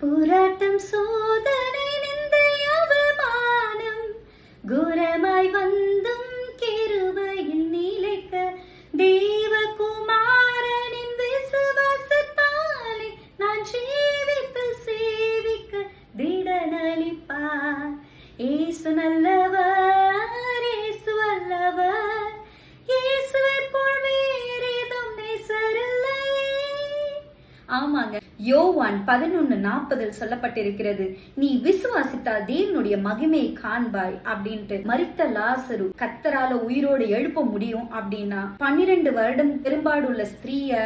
போராட்டம் சோதனை நிந்தை அவமானம் குரமாய் வந்தும் கிருபையில் நிலைக்க தேவகுமாரனின் விசுவாசத்தாலே நான் ஜீவித்து சேவிக்க திடனளிப்பார். இயேசு நல்லவர், இயேசு வல்லவர், இயேசுவை போல் வேறேதும் நேசரில்லையே. ஆமாங்க, யோவான் 11:40 சொல்லப்பட்டிருக்கிறது, நீ விசுவாசித்தால் தேவனுடைய மகிமையை காண்பாய் அப்படின்ட்டு. மரித்த லாசரு கர்த்தரால உயிரோடு எழுப்ப முடியும் அப்படின்னா, 12 வருடம் பெரும்பாடுள்ள ஸ்திரீய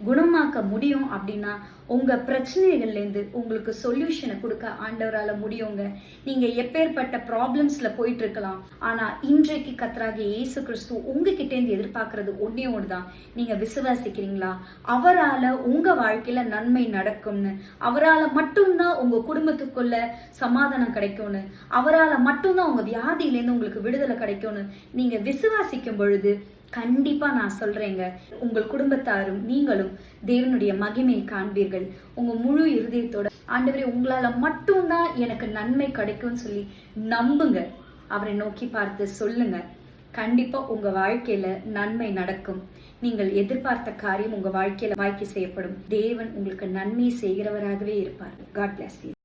குணமாக்க முடியும் அப்படின்னா, உங்க பிரச்சனைகள்ல இருந்து உங்களுக்கு சொல்யூஷனை கொடுக்க ஆண்டவரால முடியுங்க. நீங்க எப்பேற்பட்ட ப்ராப்ளம்ஸ்ல போயிட்டு இருக்கலாம், ஆனா இன்றைக்கு கர்த்தராகிய இயேசு கிறிஸ்து உங்ககிட்ட இருந்து எதிர்பார்க்கறது ஒன்னே ஒண்ணுதான். நீங்க விசுவாசிக்கிறீங்களா? அவரால உங்க வாழ்க்கையில நன்மை நடக்கும்னு, அவரால மட்டும்தான் உங்க குடும்பத்துக்குள்ள சமாதானம் கிடைக்கும்னு, அவரால மட்டும்தான் உங்க வியாதியில இருந்து உங்களுக்கு விடுதலை கிடைக்கும்னு நீங்க விசுவாசிக்கும் பொழுது கண்டிப்பா நான் சொல்றேங்க, உங்கள் குடும்பத்தாரும் நீங்களும் தேவனுடைய மகிமையை காண்பீர்கள். உங்க முழு இருதயத்தோட, ஆண்டவரே உங்களால மட்டும்தான் எனக்கு நன்மை கிடைக்கும்னு சொல்லி நம்புங்க. அவரை நோக்கி பார்த்து சொல்லுங்க. கண்டிப்பா உங்க வாழ்க்கையில நன்மை நடக்கும். நீங்கள் எதிர்பார்த்த காரியம் உங்க வாழ்க்கையில வாய்க்கு செய்யப்படும். தேவன் உங்களுக்கு நன்மை செய்கிறவராகவே இருப்பார். God bless you.